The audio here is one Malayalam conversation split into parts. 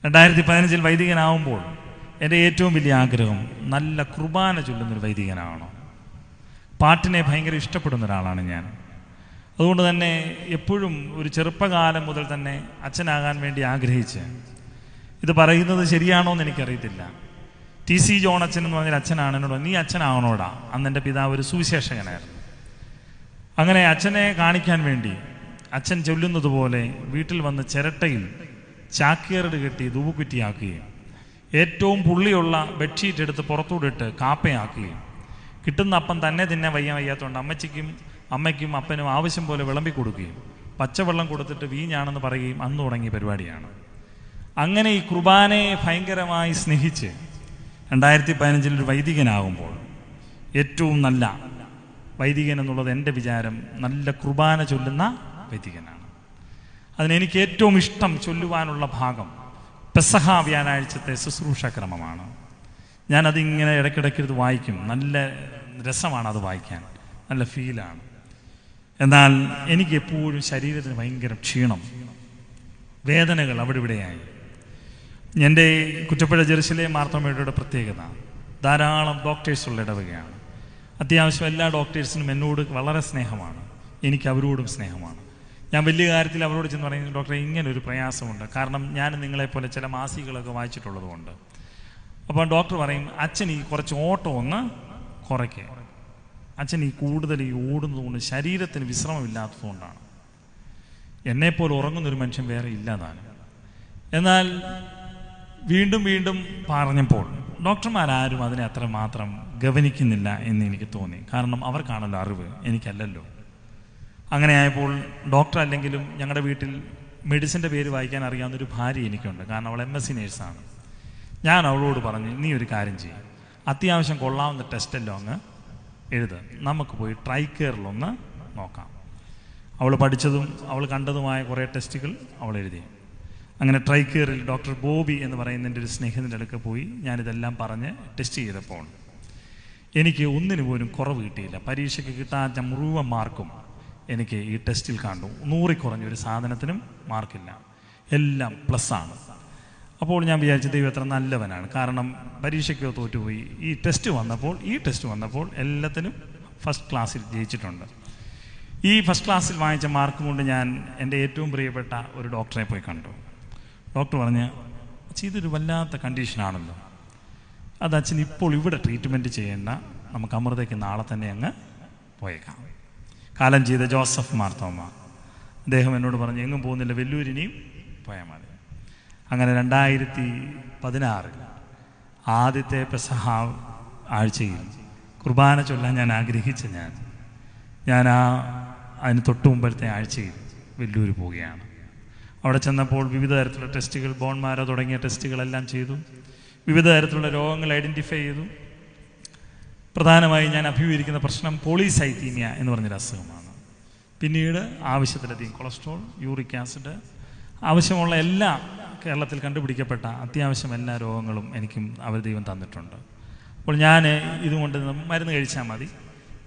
2015 വൈദികനാവുമ്പോൾ എൻ്റെ ഏറ്റവും വലിയ ആഗ്രഹം നല്ല കുർബാന ചൊല്ലുന്നൊരു വൈദികനാവണം. പാട്ടിനെ ഭയങ്കര ഇഷ്ടപ്പെടുന്ന ഒരാളാണ് ഞാൻ. അതുകൊണ്ട് തന്നെ എപ്പോഴും ഒരു ചെറുപ്പകാലം മുതൽ തന്നെ അച്ഛനാകാൻ വേണ്ടി ആഗ്രഹിച്ച്, ഇത് പറയുന്നത് ശരിയാണോ എന്ന് എനിക്കറിയത്തില്ല. TC ജോൺ അച്ഛൻ എന്ന് പറഞ്ഞൊരു അച്ഛനാണ് എന്നോട്, നീ അച്ഛനാവണോടാ. അന്ന് എൻ്റെ പിതാവ് ഒരു സുവിശേഷകനായിരുന്നു. അങ്ങനെ അച്ഛനെ കാണിക്കാൻ വേണ്ടി അച്ഛൻ ചൊല്ലുന്നത് പോലെ വീട്ടിൽ വന്ന് ചിരട്ടയിൽ ചാക്കിയറട് കെട്ടി ധൂപക്കുറ്റിയാക്കുകയും ഏറ്റവും പുള്ളിയുള്ള ബെഡ്ഷീറ്റ് എടുത്ത് പുറത്തൂടിട്ട് കാപ്പയാക്കുകയും കിട്ടുന്ന അപ്പം തന്നെ വയ്യാത്തതുകൊണ്ട് അമ്മയ്ക്കും അപ്പനും ആവശ്യം പോലെ വിളമ്പി കൊടുക്കുകയും പച്ചവെള്ളം കൊടുത്തിട്ട് വീഞ്ഞാണെന്ന് പറയുകയും അന്ന് തുടങ്ങിയ പരിപാടിയാണ്. അങ്ങനെ ഈ കുർബാനയെ ഭയങ്കരമായി സ്നേഹിച്ച് 2015 ഒരു വൈദികനാകുമ്പോൾ ഏറ്റവും നല്ല വൈദികൻ എന്നുള്ളത് എൻ്റെ വിചാരം നല്ല കുർബാന ചൊല്ലുന്ന വൈദികനാണ്. അതിനെനിക്ക് ഏറ്റവും ഇഷ്ടം ചൊല്ലുവാനുള്ള ഭാഗം പെസഹ വ്യാഴാഴ്ചത്തെ ശുശ്രൂഷാക്രമമാണ്. ഞാനതിങ്ങനെ ഇടയ്ക്കിടയ്ക്ക് വായിക്കും. നല്ല രസമാണ് അത് വായിക്കാൻ, നല്ല ഫീലാണ്. എന്നാൽ എനിക്ക് എപ്പോഴും ശരീരത്തിന് ഭയങ്കര ക്ഷീണം, വേദനകൾ അവിടെ ഇവിടെയായി. എൻ്റെ കുറ്റപ്പുഴ ജെറുസലേം മാർത്തോമയുടെ പ്രത്യേകത ധാരാളം ഡോക്ടേഴ്സുള്ള ഇടവകയാണ്. അത്യാവശ്യം എല്ലാ ഡോക്ടേഴ്സിനും എന്നോട് വളരെ സ്നേഹമാണ്, എനിക്ക് അവരോടും സ്നേഹമാണ്. ഞാൻ വലിയ കാര്യത്തിൽ അവരോട് ചെന്ന് പറയുന്നത്, ഡോക്ടറെ ഇങ്ങനൊരു പ്രയാസമുണ്ട്, കാരണം ഞാൻ നിങ്ങളെപ്പോലെ ചില മാസികകളൊക്കെ വായിച്ചിട്ടുള്ളത് കൊണ്ട്. അപ്പോൾ ഡോക്ടർ പറയും, അച്ഛൻ ഈ കുറച്ച് ഓട്ടം ഒന്ന് കുറയ്ക്കുക. അച്ഛൻ ഈ കൂടുതൽ ഓടുന്നതുകൊണ്ട് ശരീരത്തിന് വിശ്രമമില്ലാത്തതുകൊണ്ടാണ്. എന്നെപ്പോലെ ഉറങ്ങുന്നൊരു മനുഷ്യൻ വേറെ ഇല്ലാതാണ്. എന്നാൽ വീണ്ടും പറഞ്ഞപ്പോൾ ഡോക്ടർമാരാരും അതിനെ അത്രമാത്രം ഗവനിക്കുന്നില്ല എന്ന് എനിക്ക് തോന്നി. കാരണം അവർക്കാണല്ലോ അറിവ്, എനിക്കല്ലല്ലോ. അങ്ങനെ ആയപ്പോൾ ഡോക്ടർ അല്ലെങ്കിലും ഞങ്ങളുടെ വീട്ടിൽ മെഡിസിൻ്റെ പേര് വായിക്കാൻ അറിയാവുന്നൊരു ഭാര്യ എനിക്കുണ്ട്. കാരണം അവൾ MSc നേഴ്സാണ്. ഞാൻ അവളോട് പറഞ്ഞു, നീ ഒരു കാര്യം ചെയ്യും, അത്യാവശ്യം കൊള്ളാവുന്ന ടെസ്റ്റെല്ലാം അങ്ങ് എഴുത്, നമുക്ക് പോയി ട്രൈക്കെയറിലൊന്ന് നോക്കാം. അവൾ പഠിച്ചതും അവൾ കണ്ടതുമായ കുറേ ടെസ്റ്റുകൾ അവൾ എഴുതി. അങ്ങനെ ട്രൈക്കെയറിൽ ഡോക്ടർ ബോബി എന്ന് പറയുന്ന എൻ്റെ ഒരു സ്നേഹിതൻ്റെ അടുക്ക പോയി ഞാനിതെല്ലാം പറഞ്ഞ് ടെസ്റ്റ് ചെയ്തപ്പോൾ എനിക്ക് ഒന്നിനു പോലും കുറവ് കിട്ടിയില്ല. പരീക്ഷയ്ക്ക് കിട്ടാത്ത മുഴുവൻ മാർക്കും എനിക്ക് ഈ ടെസ്റ്റിൽ കണ്ടു. 100 കുറഞ്ഞൊരു സാധനത്തിനും മാർക്കില്ല, എല്ലാം പ്ലസ്സാണ്. അപ്പോൾ ഞാൻ വിചാരിച്ചു, ദൈവം എത്ര നല്ലവനാണ്. കാരണം പരീക്ഷയ്ക്കോ തോറ്റുപോയി, ഈ ടെസ്റ്റ് വന്നപ്പോൾ എല്ലാത്തിനും ഫസ്റ്റ് ക്ലാസ്സിൽ ജയിച്ചിട്ടുണ്ട്. ഈ ഫസ്റ്റ് ക്ലാസ്സിൽ വാങ്ങിച്ച മാർക്ക് കൊണ്ട് ഞാൻ എൻ്റെ ഏറ്റവും പ്രിയപ്പെട്ട ഒരു ഡോക്ടറെ പോയി കണ്ടു. ഡോക്ടർ പറഞ്ഞ്, ഇതൊരു വല്ലാത്ത കണ്ടീഷനാണല്ലോ, അത് അച്ഛൻ ഇപ്പോൾ ഇവിടെ ട്രീറ്റ്മെൻറ്റ് ചെയ്യേണ്ട, നമുക്ക് അമൃതയ്ക്ക് നാളെ തന്നെ അങ്ങ് പോയേക്കാം. കാലം ചെയ്ത ജോസഫ് മാർത്തോമ അദ്ദേഹം എന്നോട് പറഞ്ഞു, എങ്ങും പോകുന്നില്ല, വെല്ലൂരിനെയും പോയാൽ മതി. അങ്ങനെ 2016 ആദ്യത്തെ പെസഹ ആഴ്ചയിൽ കുർബാന ചൊല്ലാൻ ഞാൻ ആഗ്രഹിച്ച ഞാൻ അതിന് തൊട്ട് മുമ്പത്തെ ആഴ്ചയിൽ വെല്ലൂർ പോവുകയാണ്. അവിടെ ചെന്നപ്പോൾ വിവിധ തരത്തിലുള്ള ടെസ്റ്റുകൾ, ബോൺമാരോ തുടങ്ങിയ ടെസ്റ്റുകളെല്ലാം ചെയ്തു. വിവിധ തരത്തിലുള്ള രോഗങ്ങൾ ഐഡൻറ്റിഫൈ ചെയ്തു. പ്രധാനമായി ഞാൻ അഭിമുഖീകരിക്കുന്ന പ്രശ്നം പോളിസൈത്തീമിയ എന്ന് പറഞ്ഞൊരു അസുഖമാണ്. പിന്നീട് ആവശ്യത്തിലധികം കൊളസ്ട്രോൾ, യൂറിക് ആസിഡ്, ആവശ്യമുള്ള എല്ലാ കേരളത്തിൽ കണ്ടുപിടിക്കപ്പെട്ട അത്യാവശ്യം എല്ലാ രോഗങ്ങളും എനിക്കും അവർ ദൈവം തന്നിട്ടുണ്ട്. അപ്പോൾ ഞാൻ ഇതുകൊണ്ട് മരുന്ന് കഴിച്ചാൽ മതി,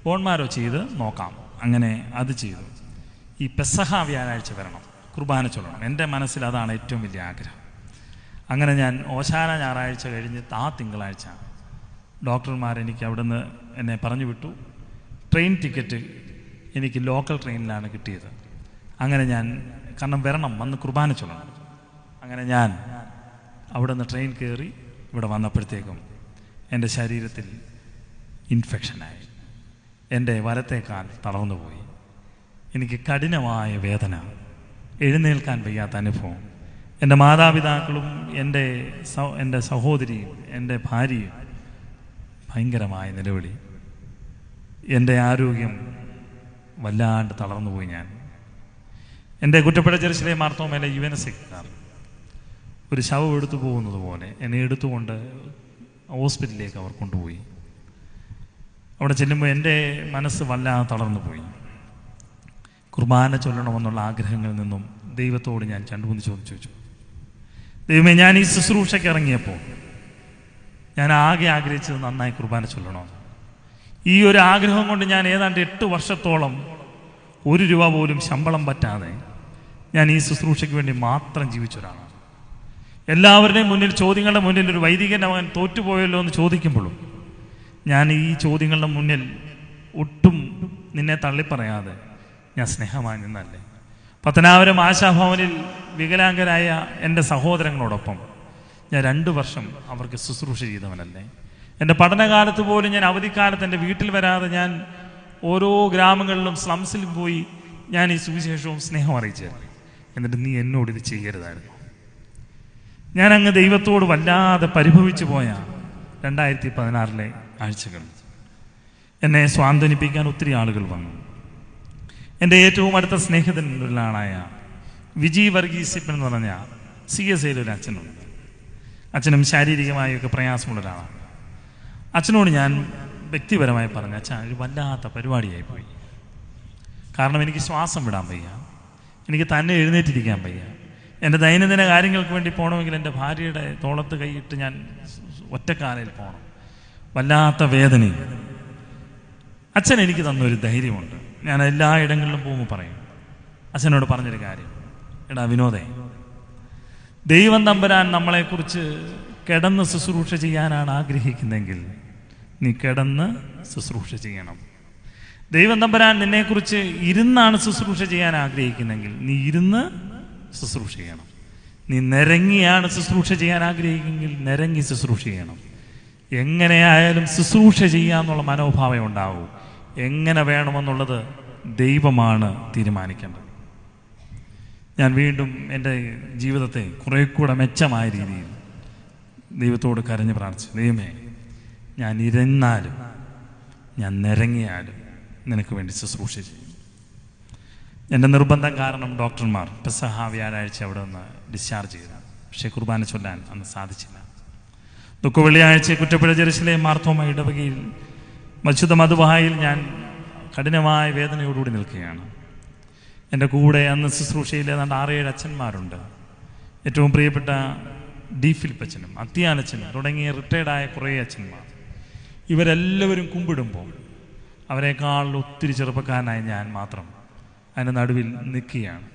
ബോൺമാരോ ചെയ്ത് നോക്കാം. അങ്ങനെ അത് ചെയ്തു. ഈ പെസഹ വ്യാഴാഴ്ച വരണം, കുർബാന ചൊല്ലണം. എൻ്റെ മനസ്സിൽ അതാണ് ഏറ്റവും വലിയ ആഗ്രഹം. അങ്ങനെ ഞാൻ ഓശാന ഞായറാഴ്ച കഴിഞ്ഞ് തിങ്കളാഴ്ച ഡോക്ടർമാർ എനിക്ക് അവിടുന്ന് എന്നെ പറഞ്ഞു വിട്ടു. ട്രെയിൻ ടിക്കറ്റ് എനിക്ക് ലോക്കൽ ട്രെയിനിലാണ് കിട്ടിയത്. അങ്ങനെ ഞാൻ, കാരണം വന്ന് കുർബാന ചൊല്ലണം. അങ്ങനെ ഞാൻ അവിടുന്ന് ട്രെയിൻ കയറി ഇവിടെ വന്നപ്പോഴത്തേക്കും എൻ്റെ ശരീരത്തിൽ ഇൻഫെക്ഷനായി. എൻ്റെ വലത്തെ കാൽ തളർന്നു പോയി. എനിക്ക് കഠിനമായ വേദന, എഴുന്നേൽക്കാൻ വയ്യാത്ത അനുഭവം. എൻ്റെ മാതാപിതാക്കളും എൻ്റെ സഹോദരിയും എൻ്റെ ഭാര്യയും ഭയങ്കരമായ നിലവിളി. എൻ്റെ ആരോഗ്യം വല്ലാണ്ട് തളർന്നുപോയി. ഞാൻ എൻ്റെ കുറ്റപ്പുഴ ജെറുസലേം മാർത്തോമയിലെ യുവനസെക്കാർ ഒരു ശവം എടുത്തു പോകുന്നത് പോലെ എന്നെ എടുത്തുകൊണ്ട് ഹോസ്പിറ്റലിലേക്ക് അവർ കൊണ്ടുപോയി. അവിടെ ചെല്ലുമ്പോൾ എൻ്റെ മനസ്സ് വല്ലാതെ തളർന്നു പോയി. കുർബാന ചൊല്ലണമെന്നുള്ള ആഗ്രഹങ്ങളിൽ നിന്നും ദൈവത്തോട് ഞാൻ 2-3 ചോദിച്ചു. ദൈവമേ, ഞാൻ ഈ ശുശ്രൂഷയ്ക്ക് ഇറങ്ങിയപ്പോൾ ഞാൻ ആകെ ആഗ്രഹിച്ചത് നന്നായി കുർബാന ചൊല്ലണോ. ഈ ഒരു ആഗ്രഹം കൊണ്ട് ഞാൻ ഏതാണ്ട് 8 വർഷത്തോളം 1 രൂപ പോലും ശമ്പളം പറ്റാതെ ഞാൻ ഈ ശുശ്രൂഷയ്ക്ക് വേണ്ടി മാത്രം ജീവിച്ച ഒരാളാണ്. എല്ലാവരുടെയും മുന്നിൽ, ചോദ്യങ്ങളുടെ മുന്നിൽ ഒരു വൈദികൻ്റെ മകൻ തോറ്റുപോയല്ലോ എന്ന് ചോദിക്കുമ്പോഴും ഞാൻ ഈ ചോദ്യങ്ങളുടെ മുന്നിൽ ഒട്ടും നിന്നെ തള്ളിപ്പറയാതെ ഞാൻ സ്നേഹമായി നിന്നല്ലേ. പത്തനാപുരം ആശാഭവനിൽ വികലാംഗരായ എൻ്റെ സഹോദരങ്ങളോടൊപ്പം ഞാൻ 2 വർഷം അവർക്ക് ശുശ്രൂഷ ചെയ്തവനല്ലേ. എൻ്റെ പഠനകാലത്ത് പോലും ഞാൻ അവധിക്കാലത്ത് എൻ്റെ വീട്ടിൽ വരാതെ ഞാൻ ഓരോ ഗ്രാമങ്ങളിലും സ്ലംസിലും പോയി ഞാൻ ഈ സുവിശേഷവും സ്നേഹം അറിയിച്ചായിരുന്നു. എന്നിട്ട് നീ എന്നോട് ഇത് ചെയ്യരുതായിരുന്നു. ഞാൻ അങ്ങ് ദൈവത്തോട് വല്ലാതെ പരിഭവിച്ചു പോയ 2016 ആഴ്ചകൾ. എന്നെ സ്വാന്തനിപ്പിക്കാൻ ഒത്തിരി ആളുകൾ വന്നു. എൻ്റെ ഏറ്റവും അടുത്ത സ്നേഹിതനായ വിജി വർഗീസ് എന്ന് പറഞ്ഞ CSIയിൽ ഒരു അച്ഛനുണ്ട്. അച്ഛനും ശാരീരികമായൊക്കെ പ്രയാസമുള്ള ഒരാളാണ്. അച്ഛനോട് ഞാൻ വ്യക്തിപരമായി പറഞ്ഞ, അച്ഛൻ ഒരു വല്ലാത്ത പരിപാടിയായിപ്പോയി. കാരണം എനിക്ക് ശ്വാസം വിടാൻ വയ്യ, എനിക്ക് തന്നെ എഴുന്നേറ്റിരിക്കാൻ വയ്യ. എൻ്റെ ദൈനംദിന കാര്യങ്ങൾക്ക് വേണ്ടി പോകണമെങ്കിൽ എൻ്റെ ഭാര്യയുടെ തോളത്ത് കൈയിട്ട് ഞാൻ ഒറ്റക്കാലയിൽ പോകണം. വല്ലാത്ത വേദനയും. അച്ഛൻ എനിക്ക് തന്നൊരു ധൈര്യമുണ്ട്. ഞാൻ എല്ലാ ഇടങ്ങളിലും പോകുമ്പോൾ പറയും, അച്ഛനോട് പറഞ്ഞൊരു കാര്യം, എടാ വിനോദേ, ദൈവം തമ്പുരാൻ നമ്മളെക്കുറിച്ച് കിടന്ന് ശുശ്രൂഷ ചെയ്യാനാണ് ആഗ്രഹിക്കുന്നെങ്കിൽ നീ കിടന്ന് ശുശ്രൂഷ ചെയ്യണം. ദൈവം തമ്പുരാൻ നിന്നെക്കുറിച്ച് ഇരുന്നാണ് ശുശ്രൂഷ ചെയ്യാൻ ആഗ്രഹിക്കുന്നെങ്കിൽ നീ ഇരുന്ന് ശുശ്രൂഷ ചെയ്യണം. നീ നിരങ്ങിയാണ് ശുശ്രൂഷ ചെയ്യാൻ ആഗ്രഹിക്കുമെങ്കിൽ നിരങ്ങി ശുശ്രൂഷ ചെയ്യണം. എങ്ങനെയായാലും ശുശ്രൂഷ ചെയ്യാന്നുള്ള മനോഭാവം ഉണ്ടാവും. എങ്ങനെ വേണമെന്നുള്ളത് ദൈവമാണ് തീരുമാനിക്കേണ്ടത്. ഞാൻ വീണ്ടും എൻ്റെ ജീവിതത്തെ കുറെ കൂടെ മെച്ചമായ രീതിയിൽ ദൈവത്തോട് കരഞ്ഞ് പ്രാർത്ഥിച്ചു. ദൈവമേ, ഞാൻ ഇരുന്നാലും ഞാൻ നിരങ്ങിയാലും നിനക്ക് വേണ്ടി ശുശ്രൂഷ ചെയ്യും. എൻ്റെ നിർബന്ധം കാരണം ഡോക്ടർമാർ പെസഹ വ്യാഴാഴ്ച അവിടെ നിന്ന് ഡിസ്ചാർജ് ചെയ്തു. പക്ഷേ കുർബാന ചൊല്ലാൻ അന്ന് സാധിച്ചില്ല. ദുഃഖ വെള്ളിയാഴ്ച കുറ്റപ്പുഴ ജെറുസലേം മാർത്തോമ ഇടവകയിൽ മസ്ജിദ് മദ്ബഹായിൽ ഞാൻ കഠിനമായ വേദനയോടുകൂടി നിൽക്കുകയാണ്. എൻ്റെ കൂടെ അന്ന് ശുശ്രൂഷയിൽ ഏതാണ്ട് 6-7 അച്ഛന്മാരുണ്ട്. ഏറ്റവും പ്രിയപ്പെട്ട ഡി ഫിലിപ്പച്ചനും അത്തിയാനച്ഛനും തുടങ്ങിയ റിട്ടയർഡായ കുറേ അച്ഛന്മാർ. ഇവരെല്ലാവരും കുമ്പിടുമ്പോൾ അവരെക്കാൾ ഒത്തിരി ചെറുപ്പക്കാരനായ ഞാൻ മാത്രം അതിൻ്റെ നടുവിൽ നിൽക്കുകയാണ്.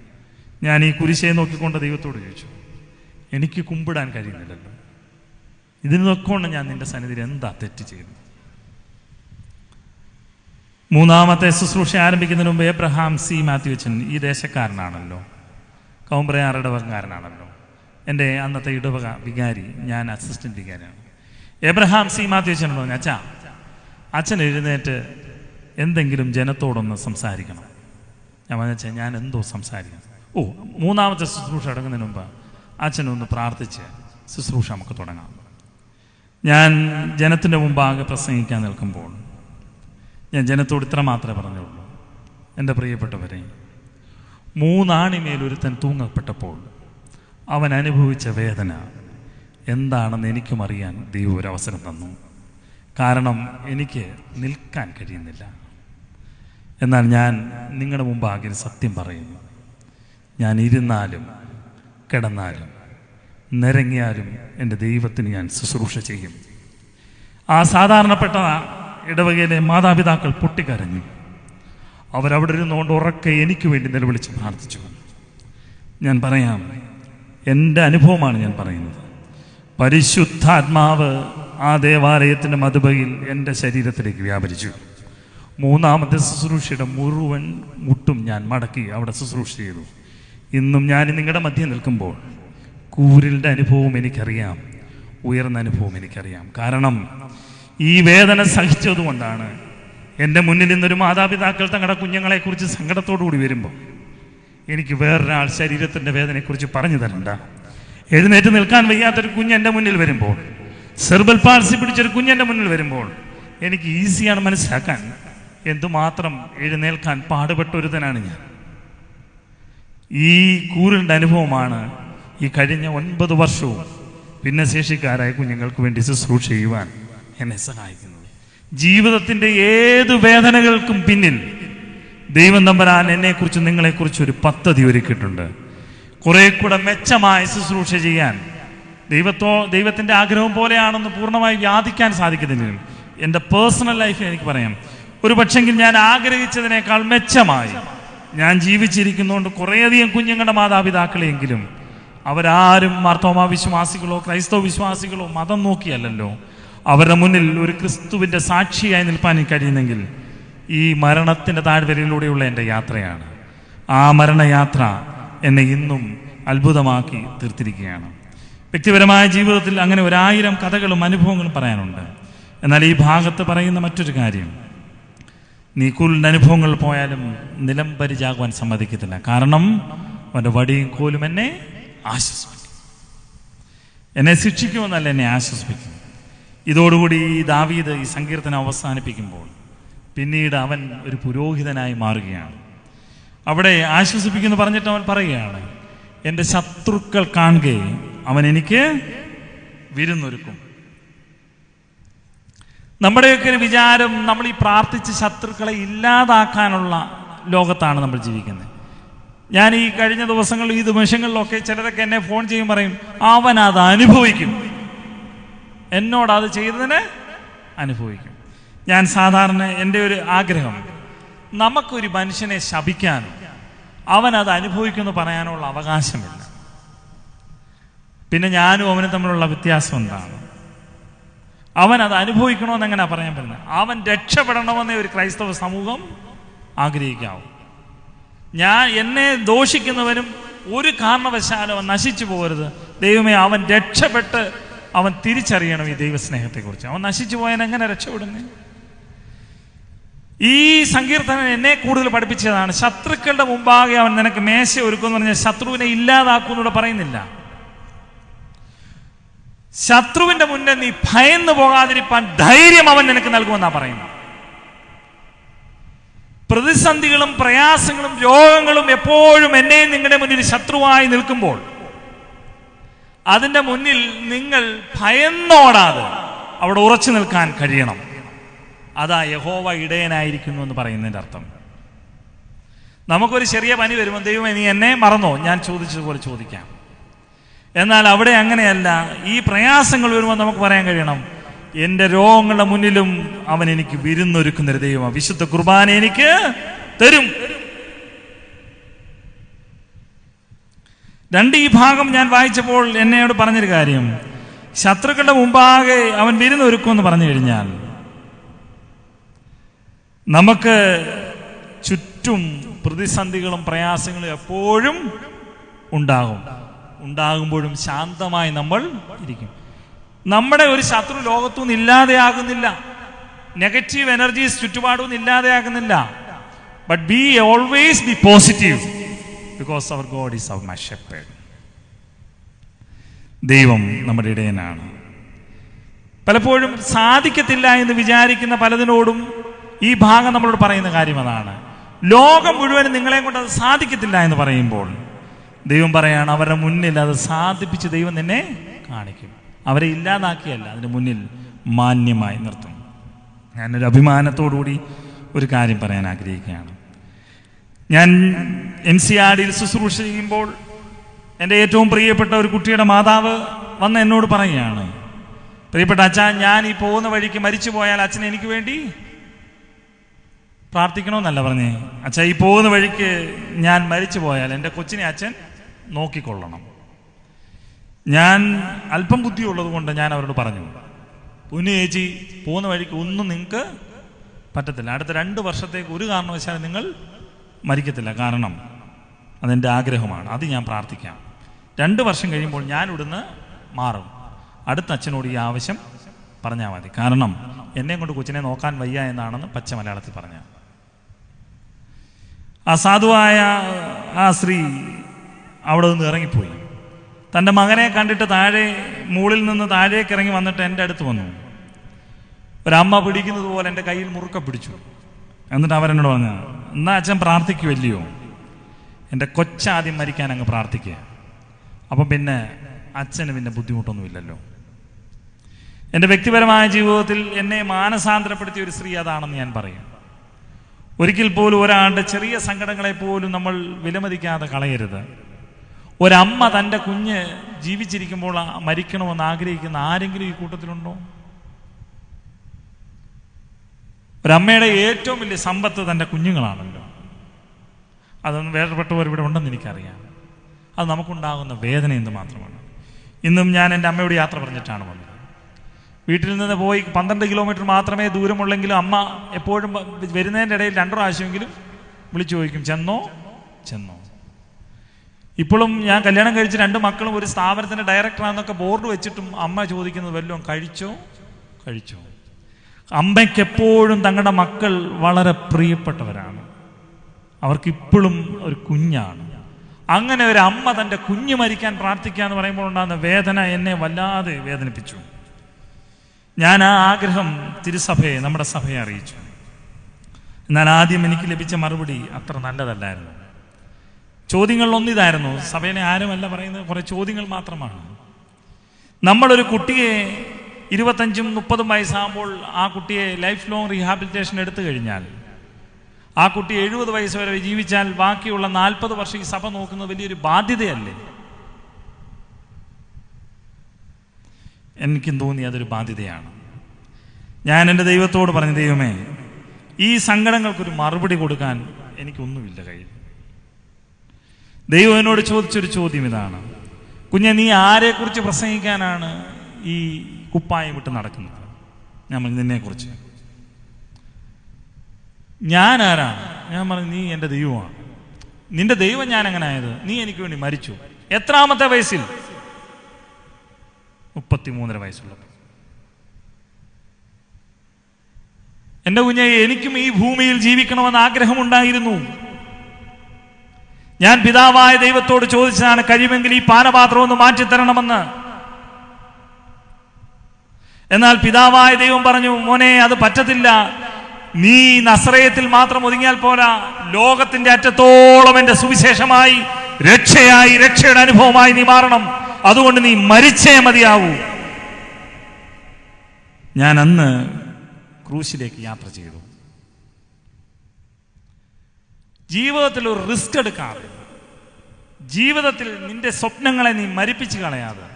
ഞാൻ ഈ കുരിശയെ നോക്കിക്കൊണ്ട് ദൈവത്തോട് ചോദിച്ചു, എനിക്ക് കുമ്പിടാൻ കഴിയുന്നില്ലല്ലോ, ഇതിനൊക്കെ കൊണ്ട് ഞാൻ നിൻ്റെ സന്നിധിയിൽ എന്താ തെറ്റ് ചെയ്യുന്നത്? 3ാമത്തെ ശുശ്രൂഷ ആരംഭിക്കുന്നതിന് മുമ്പ് എബ്രഹാം സി മാത്യു അച്ഛൻ ഈ ദേശക്കാരനാണല്ലോ, കൗമ്പ്രയാർ ഇടവകക്കാരനാണല്ലോ. എൻ്റെ അന്നത്തെ ഇടവക വികാരി, ഞാൻ അസിസ്റ്റന്റ് വികാരിയാണ്. എബ്രഹാം സി മാത്യു അച്ഛൻ പറഞ്ഞു, അച്ഛൻ എഴുന്നേറ്റ് എന്തെങ്കിലും ജനത്തോടൊന്ന് സംസാരിക്കണം. ഞാൻ പറഞ്ഞാൽ ഞാൻ എന്തോ സംസാരിക്കണം. 3ാമത്തെ ശുശ്രൂഷ അടങ്ങുന്നതിന് മുമ്പ് അച്ഛനൊന്ന് പ്രാർത്ഥിച്ച് ശുശ്രൂഷ നമുക്ക് തുടങ്ങാം. ഞാൻ ജനത്തിൻ്റെ മുമ്പാകെ പ്രസംഗിക്കാൻ നിൽക്കുമ്പോൾ ഞാൻ ജനത്തോട് ഇത്ര മാത്രമേ പറഞ്ഞുള്ളൂ, എൻ്റെ പ്രിയപ്പെട്ടവരെ, 3 ആണിമേലൊരുത്തൻ തൂങ്ങപ്പെട്ടപ്പോൾ അവൻ അനുഭവിച്ച വേദന എന്താണെന്ന് എനിക്കും അറിയാൻ ദൈവം ഒരവസരം തന്നു. കാരണം എനിക്ക് നിൽക്കാൻ കഴിയുന്നില്ല. എന്നാൽ ഞാൻ നിങ്ങളുടെ മുമ്പാകെ സത്യം പറയുന്നു, ഞാൻ ഇരുന്നാലും കിടന്നാലും നിരങ്ങിയാലും എൻ്റെ ദൈവത്തിന് ഞാൻ ശുശ്രൂഷ ചെയ്യും. ആ സാധാരണപ്പെട്ട ഇടവകയിലെ മാതാപിതാക്കൾ പൊട്ടിക്കരഞ്ഞു. അവരവിടെ ഇരുന്നുകൊണ്ട് ഉറക്കെ എനിക്ക് വേണ്ടി നിലവിളിച്ച് പ്രാർത്ഥിച്ചു. ഞാൻ പറയാം, എൻ്റെ അനുഭവമാണ് ഞാൻ പറയുന്നത്. പരിശുദ്ധാത്മാവ് ആ ദേവാലയത്തിൻ്റെ മധുബയിൽ എൻ്റെ ശരീരത്തിലേക്ക് വ്യാപരിച്ചു. 3ാമത്തെ ശുശ്രൂഷയുടെ മുഴുവൻ മുട്ടും ഞാൻ മടക്കി അവിടെ ശുശ്രൂഷ ചെയ്തു. ഇന്നും ഞാൻ നിങ്ങളുടെ മധ്യം നിൽക്കുമ്പോൾ കൂരിൻ്റെ അനുഭവം എനിക്കറിയാം, ഉയർന്ന അനുഭവം എനിക്കറിയാം. കാരണം ഈ വേദന സഹിച്ചതുകൊണ്ടാണ് എൻ്റെ മുന്നിൽ നിന്നൊരു മാതാപിതാക്കൾ തങ്ങളുടെ കുഞ്ഞുങ്ങളെക്കുറിച്ച് സങ്കടത്തോടു കൂടി വരുമ്പോൾ എനിക്ക് വേറൊരാൾ ശരീരത്തിൻ്റെ വേദനയെക്കുറിച്ച് പറഞ്ഞു തരണ്ട. എഴുന്നേറ്റ് നിൽക്കാൻ വയ്യാത്തൊരു കുഞ്ഞ് എൻ്റെ മുന്നിൽ വരുമ്പോൾ, സെർബൽ പാൾസി പിടിച്ചൊരു കുഞ്ഞെൻ്റെ മുന്നിൽ വരുമ്പോൾ എനിക്ക് ഈസിയാണ് മനസ്സിലാക്കാൻ എന്തുമാത്രം എഴുന്നേൽക്കാൻ പാടുപെട്ടൊരുത്തനാണ് ഞാൻ. ഈ കൂരിൻ്റെ അനുഭവമാണ് ഈ കഴിഞ്ഞ 9 വർഷവും ഭിന്നശേഷിക്കാരായ കുഞ്ഞുങ്ങൾക്ക് വേണ്ടി ശുശ്രൂഷ ചെയ്യുവാൻ എന്നെ സഹായിക്കുന്നത്. ജീവിതത്തിൻ്റെ ഏത് വേദനകൾക്കും പിന്നിൽ ദൈവം തമ്പുരാൻ എന്നെക്കുറിച്ച് നിങ്ങളെക്കുറിച്ച് ഒരു പദ്ധതി ഒരുക്കിയിട്ടുണ്ട്. കുറെ കൂടെ മെച്ചമായ ശുശ്രൂഷ ചെയ്യാൻ ദൈവത്തിൻ്റെ ആഗ്രഹം പോലെയാണെന്ന് പൂർണ്ണമായി വ്യാധിക്കാൻ സാധിക്കുന്നില്ല. എൻ്റെ പേഴ്സണൽ ലൈഫിൽ എനിക്ക് പറയാം, ഒരു പക്ഷെങ്കിൽ ഞാൻ ആഗ്രഹിച്ചതിനേക്കാൾ മെച്ചമായി ഞാൻ ജീവിച്ചിരിക്കുന്നതുകൊണ്ട് കുറേയധികം കുഞ്ഞുങ്ങളുടെ മാതാപിതാക്കളെങ്കിലും അവരാരും മാർത്തോമാ വിശ്വാസികളോ ക്രൈസ്തവ വിശ്വാസികളോ മതം നോക്കിയല്ലല്ലോ. അവരുടെ മുന്നിൽ ഒരു ക്രിസ്തുവിൻ്റെ സാക്ഷിയായി നിൽപ്പാൻ കഴിയുന്നെങ്കിൽ ഈ മരണത്തിൻ്റെ താഴ്വരയിലൂടെയുള്ള എൻ്റെ യാത്രയാണ്. ആ മരണയാത്ര എന്നെ ഇന്നും അത്ഭുതമാക്കി തീർത്തിരിക്കുകയാണ്. വ്യക്തിപരമായ ജീവിതത്തിൽ അങ്ങനെ 1000 കഥകളും അനുഭവങ്ങളും പറയാനുണ്ട്. എന്നാൽ ഈ ഭാഗത്ത് പറയുന്ന മറ്റൊരു കാര്യം, നീ കൂടുതൽ അനുഭവങ്ങൾ പോയാലും നിലം പരിചാകുവാൻ സമ്മതിക്കത്തില്ല. കാരണം അവൻ്റെ വടിയും കോലും എന്നെ ആശ്വസിപ്പിക്കും. എന്നെ ശിക്ഷിക്കുമെന്നല്ല, എന്നെ ആശ്വസിപ്പിക്കും. ഇതോടുകൂടി ദാവീദ് ഈ സങ്കീർത്തനം അവസാനിപ്പിക്കുമ്പോൾ പിന്നീട് അവൻ ഒരു പുരോഹിതനായി മാറുകയാണ്. അവിടെ ആശ്വസിപ്പിക്കുന്നു പറഞ്ഞിട്ട് അവൻ പറയുകയാണ്, എൻ്റെ ശത്രുക്കൾ കാണുകെ അവൻ എനിക്ക് വിരുന്നൊരുക്കും. നമ്മുടെയൊക്കെ ഒരു വിചാരം, നമ്മൾ ഈ പ്രാർത്ഥിച്ച് ശത്രുക്കളെ ഇല്ലാതാക്കാനുള്ള ലോകത്താണ് നമ്മൾ ജീവിക്കുന്നത്. ഞാൻ ഈ കഴിഞ്ഞ ദിവസങ്ങളിൽ ഈ നിമിഷങ്ങളിലൊക്കെ ചിലരൊക്കെ എന്നെ ഫോൺ ചെയ്യും, പറയും അവൻ അത് അനുഭവിക്കും, എന്നോട് അത് ചെയ്തതിന് അനുഭവിക്കും. ഞാൻ സാധാരണ എൻ്റെ ഒരു ആഗ്രഹം, നമുക്കൊരു മനുഷ്യനെ ശപിക്കാനോ അവൻ അത് അനുഭവിക്കുമെന്ന് പറയാനുള്ള അവകാശമില്ല. പിന്നെ ഞാനും അവനും തമ്മിലുള്ള വ്യത്യാസം എന്താണ്? അവൻ അത് അനുഭവിക്കണമെന്ന് എങ്ങനെ പറയാൻ പറ്റുന്നത്? അവൻ രക്ഷപ്പെടണമെന്നേ ഒരു ക്രൈസ്തവ സമൂഹം ആഗ്രഹിക്കാവൂ. എന്നെ ദോഷിക്കുന്നവനും ഒരു കാരണവശാലും അവൻ നശിച്ചു പോകരുത്. ദൈവമേ, അവൻ രക്ഷപ്പെട്ട് അവൻ തിരിച്ചറിയണം ഈ ദൈവസ്നേഹത്തെക്കുറിച്ച്. അവൻ നശിച്ചു പോയാൽ എങ്ങനെ രക്ഷപ്പെടുന്നേ? ഈ സങ്കീർത്തനം എന്നെ കൂടുതൽ പഠിപ്പിച്ചതാണ്. ശത്രുക്കളുടെ മുമ്പാകെ അവൻ നിനക്ക് മേശ ഒരുക്കുമെന്ന് പറഞ്ഞാൽ ശത്രുവിനെ ഇല്ലാതാക്കൂന്നൂടെ പറയുന്നില്ല. ശത്രുവിന്റെ മുന്നേ നീ ഭയന്നു പോകാതിരിപ്പാൻ ധൈര്യം അവൻ നിനക്ക് നൽകുമെന്നാ പറയുന്നത്. പ്രതിസന്ധികളും പ്രയാസങ്ങളും രോഗങ്ങളും എപ്പോഴും എന്നെയും നിങ്ങളുടെ മുന്നിൽ ശത്രുവായി നിൽക്കുമ്പോൾ അതിൻ്റെ മുന്നിൽ നിങ്ങൾ ഭയന്നോടാതെ അവിടെ ഉറച്ചു നിൽക്കാൻ കഴിയണം. അതാ യഹോവ ഇടയനായിരിക്കുന്നു എന്ന് പറയുന്നതിൻ്റെ അർത്ഥം. നമുക്കൊരു ചെറിയ പനി വരുമ്പോൾ ദൈവമേ നീ എന്നെ മറന്നോ, ഞാൻ ചോദിച്ചതുപോലെ ചോദിക്കാം. എന്നാൽ അവിടെ അങ്ങനെയല്ല. ഈ പ്രയാസങ്ങൾ വരുമ്പോൾ നമുക്ക് പറയാൻ കഴിയണം, എൻ്റെ രോഗങ്ങളുടെ മുന്നിലും അവൻ എനിക്ക് വിരുന്നൊരുക്കുന്നൊരു ദൈവമാണ്. വിശുദ്ധ കുർബാന എനിക്ക് തരും. ഈ ഭാഗം ഞാൻ വായിച്ചപ്പോൾ എന്നോട് പറഞ്ഞൊരു കാര്യം, ശത്രുക്കളുടെ മുമ്പാകെ അവൻ വിരുന്നൊരുക്കുമെന്ന് പറഞ്ഞു കഴിഞ്ഞാൽ നമുക്ക് ചുറ്റും പ്രതിസന്ധികളും പ്രയാസങ്ങളും എപ്പോഴും ഉണ്ടാകുമ്പോഴും ശാന്തമായി നമ്മൾ ഇരിക്കും. നമ്മുടെ ഒരു ശത്രു ലോകത്തുനിന്ന് ഇല്ലാതെയാകുന്നില്ല, നെഗറ്റീവ് എനർജീസ് ചുറ്റുപാടൊന്നും ഇല്ലാതെയാകുന്നില്ല. But be always be positive, because our God is our my shepherd. ദൈവം നമ്മുടെ ഇടയനാണ്. പലപ്പോഴും സാധിക്കത്തില്ല എന്ന് വിചാരിക്കുന്ന പലതിനോടും ഈ ഭാഗം നമ്മളോട് പറയുന്ന കാര്യം അതാണ്. ലോകം മുഴുവനും നിങ്ങളെ കൊണ്ട് അത് സാധിക്കത്തില്ല എന്ന് പറയുമ്പോൾ ദൈവം പറയാണ്, അവരുടെ മുന്നിൽ അത് സാധിപ്പിച്ച് ദൈവം നിന്നെ കാണിക്കും. അവരെ ഇല്ലാതാക്കിയല്ല, അതിന് മുന്നിൽ മാന്യമായി നിർത്തും. ഞാനൊരു അഭിമാനത്തോടുകൂടി ഒരു കാര്യം പറയാൻ ആഗ്രഹിക്കുകയാണ്. ഞാൻ NCRDയിൽ ശുശ്രൂഷ ചെയ്യുമ്പോൾ എൻ്റെ ഏറ്റവും പ്രിയപ്പെട്ട ഒരു കുട്ടിയുടെ മാതാവ് വന്ന് എന്നോട് പറയുകയാണ്, പ്രിയപ്പെട്ട അച്ഛാ, ഞാൻ ഈ പോകുന്ന വഴിക്ക് മരിച്ചു പോയാൽ അച്ഛൻ എനിക്ക് വേണ്ടി പ്രാർത്ഥിക്കണമെന്നല്ല പറഞ്ഞേ, അച്ഛാ ഈ പോകുന്ന വഴിക്ക് ഞാൻ മരിച്ചു പോയാൽ എൻ്റെ കൊച്ചിനെ അച്ഛൻ നോക്കിക്കൊള്ളണം. ഞാൻ അല്പം ബുദ്ധിയുള്ളത് കൊണ്ട് ഞാൻ അവരോട് പറഞ്ഞു, പൊന്നു ചേച്ചി, പോകുന്ന വഴിക്ക് ഒന്നും നിങ്ങൾക്ക് പറ്റത്തില്ല. അടുത്ത 2 വർഷത്തേക്ക് ഒരു കാരണവശാലും നിങ്ങൾ മരിക്കത്തില്ല. കാരണം അതെൻ്റെ ആഗ്രഹമാണ്, അത് ഞാൻ പ്രാർത്ഥിക്കാം. 2 വർഷം കഴിയുമ്പോൾ ഞാൻ ഇവിടുന്ന് മാറും. അടുത്ത അച്ഛനോട് ഈ ആവശ്യം പറഞ്ഞാൽ മതി. കാരണം എന്നെ കൊണ്ട് കൊച്ചിനെ നോക്കാൻ വയ്യ എന്നാണെന്ന് പച്ച മലയാളത്തിൽ പറഞ്ഞ ആ സാധുവായ ആ സ്ത്രീ അവിടെ നിന്ന് ഇറങ്ങിപ്പോയി. തൻ്റെ മകനെ കണ്ടിട്ട് മുകളിൽ നിന്ന് താഴേക്ക് ഇറങ്ങി വന്നിട്ട് എൻ്റെ അടുത്ത് വന്നു. ഒരമ്മ പിടിക്കുന്നത് പോലെ എൻ്റെ കയ്യിൽ മുറുക്ക പിടിച്ചു. എന്നിട്ട് അവരെന്നോട് പറഞ്ഞു, എന്നാ അച്ഛൻ പ്രാർത്ഥിക്കുമല്ലയോ, എൻ്റെ കൊച്ചാദ്യം മരിക്കാൻ അങ്ങ് പ്രാർത്ഥിക്കുക, അപ്പം പിന്നെ അച്ഛന് പിന്നെ ബുദ്ധിമുട്ടൊന്നുമില്ലല്ലോ. എൻ്റെ വ്യക്തിപരമായ ജീവിതത്തിൽ എന്നെ മാനസാന്തരപ്പെടുത്തിയ ഒരു സ്ത്രീ അതാണെന്ന് ഞാൻ പറയും. ഒരിക്കൽ പോലും ഒരാളുടെ ചെറിയ സങ്കടങ്ങളെ പോലും നമ്മൾ വിലമതിക്കാതെ കളയരുത്. ഒരമ്മ തൻ്റെ കുഞ്ഞ് ജീവിച്ചിരിക്കുമ്പോൾ മരിക്കണമെന്ന് ആഗ്രഹിക്കുന്ന ആരെങ്കിലും ഈ കൂട്ടത്തിലുണ്ടോ? ഒരമ്മയുടെ ഏറ്റവും വലിയ സമ്പത്ത് തൻ്റെ കുഞ്ഞുങ്ങളാണല്ലോ. അതൊന്നും വേർപെട്ടവർ ഇവിടെ ഉണ്ടെന്ന് എനിക്കറിയാം. അത് നമുക്കുണ്ടാകുന്ന വേദന എന്ത് മാത്രമാണ്. ഇന്നും ഞാൻ എൻ്റെ അമ്മയോട് യാത്ര പറഞ്ഞിട്ടാണ് വന്നത്. വീട്ടിൽ നിന്ന് പോയി 12 കിലോമീറ്റർ മാത്രമേ ദൂരമുള്ളെങ്കിലും അമ്മ എപ്പോഴും വരുന്നതിൻ്റെ ഇടയിൽ 2 പ്രാവശ്യമെങ്കിലും വിളിച്ചു ചോദിക്കും, ചെന്നോ ചെന്നോ. ഇപ്പോഴും ഞാൻ കല്യാണം കഴിച്ച് 2 മക്കളും ഒരു സ്ഥാപനത്തിൻ്റെ ഡയറക്ടറാണെന്നൊക്കെ ബോർഡ് വെച്ചിട്ടും അമ്മ ചോദിക്കുന്നത് വല്ലതും കഴിച്ചോ കഴിച്ചോ. അമ്മയ്ക്കെപ്പോഴും തങ്ങളുടെ മക്കൾ വളരെ പ്രിയപ്പെട്ടവരാണ്. അവർക്കിപ്പോഴും ഒരു കുഞ്ഞാണ്. അങ്ങനെ ഒരു അമ്മ തൻ്റെ കുഞ്ഞ് മരിക്കാൻ പ്രാർത്ഥിക്കുക എന്ന് പറയുമ്പോൾ ഉണ്ടാകുന്ന വേദന എന്നെ വല്ലാതെ വേദനിപ്പിച്ചു. ഞാൻ ആ ആഗ്രഹം തിരുസഭയെ, നമ്മുടെ സഭയെ അറിയിച്ചു. എന്നാൽ ആദ്യം എനിക്ക് ലഭിച്ച മറുപടി അത്ര നല്ലതല്ലായിരുന്നു. ചോദ്യങ്ങളിലൊന്നിതായിരുന്നു. സഭയിലെ ആരുമല്ല പറയുന്നത്, കുറേ ചോദ്യങ്ങൾ മാത്രമാണ്. നമ്മളൊരു കുട്ടിയെ 25-30 വയസ്സാകുമ്പോൾ ആ കുട്ടിയെ ലൈഫ് ലോങ് റീഹാബിലിറ്റേഷൻ എടുത്തു കഴിഞ്ഞാൽ, ആ കുട്ടി 70 വയസ്സ് വരെ ജീവിച്ചാൽ ബാക്കിയുള്ള 40 വർഷം ഈ സഭ നോക്കുന്നത് വലിയൊരു ബാധ്യതയല്ലേ? എനിക്കും തോന്നി അതൊരു ബാധ്യതയാണ്. ഞാൻ എൻ്റെ ദൈവത്തോട് പറഞ്ഞു, ദൈവമേ, ഈ സങ്കടങ്ങൾക്കൊരു മറുപടി കൊടുക്കാൻ എനിക്കൊന്നുമില്ല കയ്യിൽ. ദൈവം എന്നോട് ചോദിച്ചൊരു ചോദ്യം ഇതാണ്, കുഞ്ഞെ, നീ ആരെക്കുറിച്ച് പ്രസംഗിക്കാനാണ് ഈ കുപ്പായം വിട്ട് നടക്കുന്നത്? ഞാൻ പറഞ്ഞു, നിന്നെക്കുറിച്ച്. ഞാൻ ആരാണ്? ഞാൻ പറഞ്ഞു, നീ എൻ്റെ ദൈവമാണ്. നിന്റെ ദൈവം ഞാൻ എങ്ങനെ ആയത്? നീ എനിക്ക് വേണ്ടി മരിച്ചു. എത്രാമത്തെ വയസ്സിൽ? 33 വയസ്സുള്ളത്. എൻ്റെ കുഞ്ഞെ, എനിക്കും ഈ ഭൂമിയിൽ ജീവിക്കണമെന്ന് ആഗ്രഹമുണ്ടായിരുന്നു. ഞാൻ പിതാവായ ദൈവത്തോട് ചോദിച്ചതാണ്, കഴിയുമെങ്കിൽ ഈ പാനപാത്രം ഒന്ന് മാറ്റിത്തരണമെന്ന്. എന്നാൽ പിതാവായ ദൈവം പറഞ്ഞു, മോനെ, അത് പറ്റത്തില്ല. നീ നസറയത്തിൽ മാത്രം ഒതുങ്ങിയാൽ പോരാ, ലോകത്തിന്റെ അറ്റത്തോളം എൻ്റെ സുവിശേഷമായി, രക്ഷയായി, രക്ഷയുടെ അനുഭവമായി നീ മാറണം. അതുകൊണ്ട് നീ മരിച്ചേ മതിയാവൂ. ഞാൻ അന്ന് ക്രൂശിലേക്ക് യാത്ര ചെയ്തു. ജീവിതത്തിൽ ഒരു റിസ്ക് എടുക്കാതെ, ജീവിതത്തിൽ നിന്റെ സ്വപ്നങ്ങളെ നീ മരിപ്പിച്ച് കളയാതെ,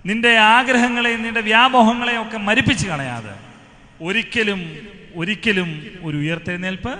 നിന്റെ ആഗ്രഹങ്ങളെയും നിന്റെ വ്യാമോഹങ്ങളെയും ഒക്കെ മരിപ്പിച്ച് കളയാതെ ഒരിക്കലും ഒരു ഉയർത്തെഴുന്നേൽപ്പ്